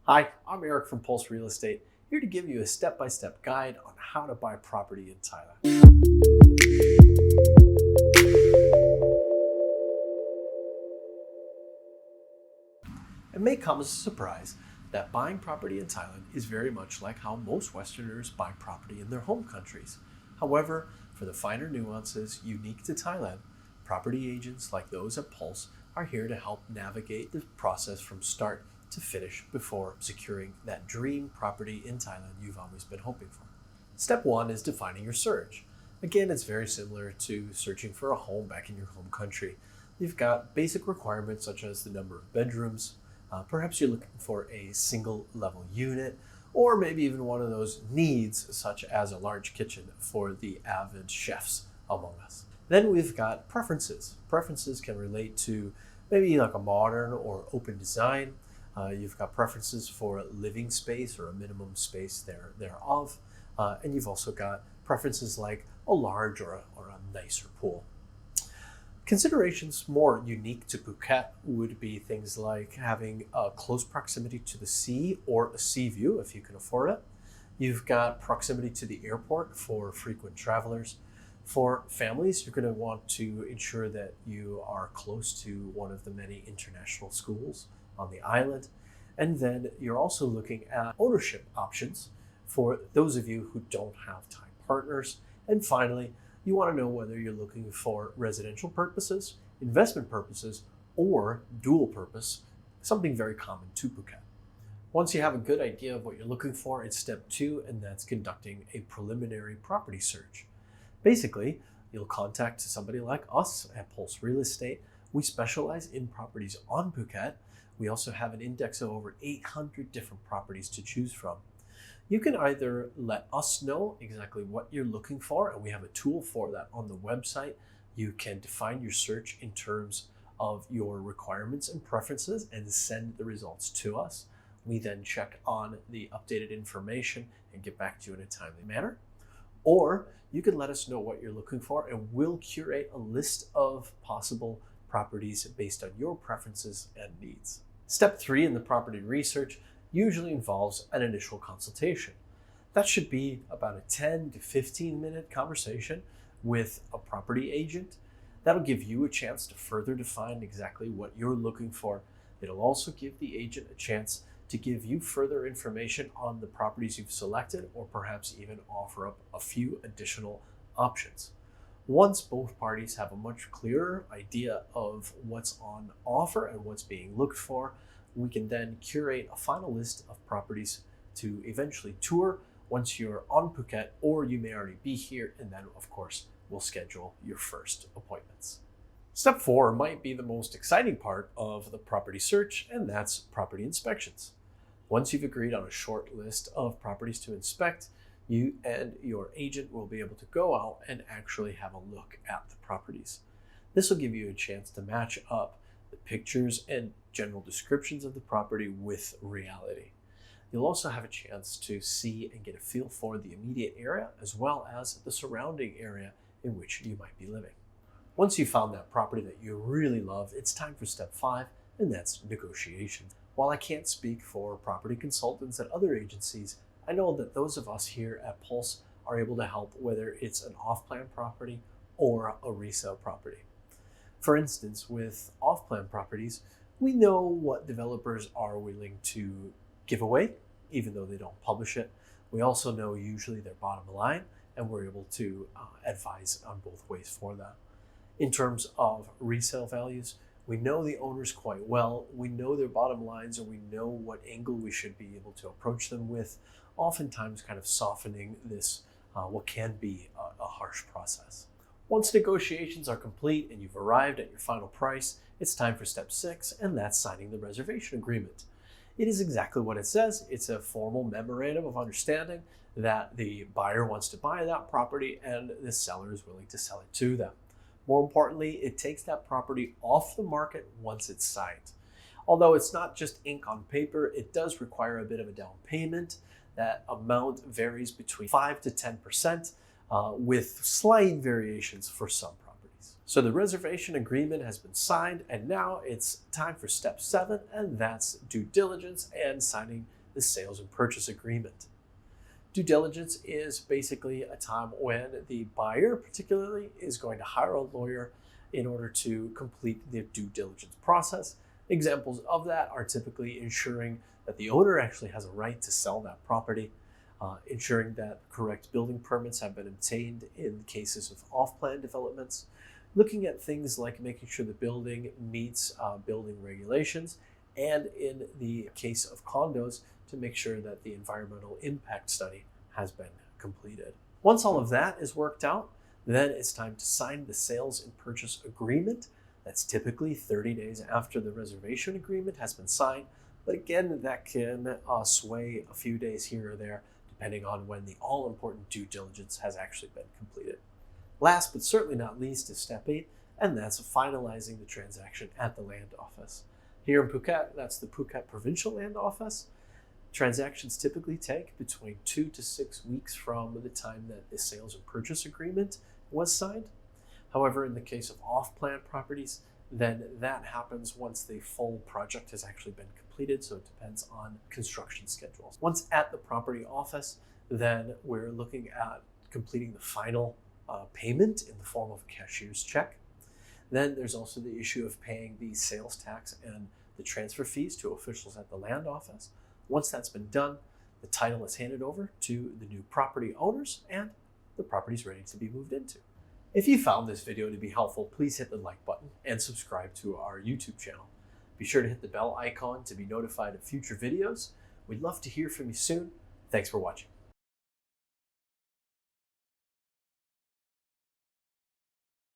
Hi, I'm Eric from Pulse Real Estate, here to give you a step-by-step guide on how to buy property in Thailand. It may come as a surprise that buying property in Thailand is very much like how most Westerners buy property in their home countries. However, for the finer nuances unique to Thailand, property agents like those at Pulse are here to help navigate the process from start to finish before securing that dream property in Thailand you've always been hoping for. Step one is defining your search. Again, it's very similar to searching for a home back in your home country. You've got basic requirements such as the number of bedrooms. Perhaps you're looking for a single level unit, or maybe even one of those needs such as a large kitchen for the avid chefs among us. Then we've got preferences. Preferences can relate to maybe like a modern or open design. You've got preferences for living space or a minimum space thereof. And you've also got preferences like a large or a nicer pool. Considerations more unique to Phuket would be things like having a close proximity to the sea or a sea view if you can afford it. You've got proximity to the airport for frequent travelers. For families, you're going to want to ensure that you are close to one of the many international schools on the island. And then you're also looking at ownership options for those of you who don't have Thai partners. And finally, you want to know whether you're looking for residential purposes, investment purposes, or dual purpose, something very common to Phuket. Once you have a good idea of what you're looking for, it's step two, and that's conducting a preliminary property search. Basically, you'll contact somebody like us at Pulse Real Estate. We specialize in properties on Phuket. We also have an index of over 800 different properties to choose from. You can either let us know exactly what you're looking for, and we have a tool for that on the website. You can define your search in terms of your requirements and preferences and send the results to us. We then check on the updated information and get back to you in a timely manner. Or you can let us know what you're looking for, and we'll curate a list of possible properties based on your preferences and needs. Step three in the property research usually involves an initial consultation. That should be about a 10 to 15 minute conversation with a property agent. That'll give you a chance to further define exactly what you're looking for. It'll also give the agent a chance to give you further information on the properties you've selected, or perhaps even offer up a few additional options. Once both parties have a much clearer idea of what's on offer and what's being looked for, we can then curate a final list of properties to eventually tour once you're on Phuket, or you may already be here, and then of course we'll schedule your first appointments. Step four might be the most exciting part of the property search, and that's property inspections. Once you've agreed on a short list of properties to inspect, you and your agent will be able to go out and actually have a look at the properties. This will give you a chance to match up the pictures and general descriptions of the property with reality. You'll also have a chance to see and get a feel for the immediate area as well as the surrounding area in which you might be living. Once you've found that property that you really love, it's time for step five, and that's negotiation. While I can't speak for property consultants at other agencies, I know that those of us here at Pulse are able to help whether it's an off-plan property or a resale property. For instance, with off-plan properties, we know what developers are willing to give away, even though they don't publish it. We also know usually their bottom line, and we're able to advise on both ways for that. In terms of resale values, we know the owners quite well, we know their bottom lines, and we know what angle we should be able to approach them with, oftentimes kind of softening this, what can be a harsh process. Once negotiations are complete and you've arrived at your final price, it's time for step six, and that's signing the reservation agreement. It is exactly what it says. It's a formal memorandum of understanding that the buyer wants to buy that property and the seller is willing to sell it to them. More importantly, it takes that property off the market once it's signed. Although it's not just ink on paper, it does require a bit of a down payment. That amount varies between 5 to 10%, with slight variations for some properties. So the reservation agreement has been signed, and now it's time for step seven, and that's due diligence and signing the sales and purchase agreement. Due diligence is basically a time when the buyer, particularly, is going to hire a lawyer in order to complete the due diligence process. Examples of that are typically ensuring that the owner actually has a right to sell that property, ensuring that correct building permits have been obtained in cases of off-plan developments, looking at things like making sure the building meets building regulations, and in the case of condos, to make sure that the environmental impact study has been completed. Once all of that is worked out, then it's time to sign the sales and purchase agreement. That's typically 30 days after the reservation agreement has been signed, but again, that can sway a few days here or there, depending on when the all-important due diligence has actually been completed. Last but certainly not least is step 8, and that's finalizing the transaction at the land office. Here in Phuket, that's the Phuket Provincial Land Office. Transactions typically take between 2 to 6 weeks from the time that the sales and purchase agreement was signed. However, in the case of off-plan properties, then that happens once the full project has actually been completed, so it depends on construction schedules. Once at the property office, then we're looking at completing the final payment in the form of a cashier's check. Then there's also the issue of paying the sales tax and the transfer fees to officials at the land office. Once that's been done, the title is handed over to the new property owners and the property is ready to be moved into. If you found this video to be helpful, please hit the like button and subscribe to our YouTube channel. Be sure to hit the bell icon to be notified of future videos. We'd love to hear from you soon. Thanks for watching.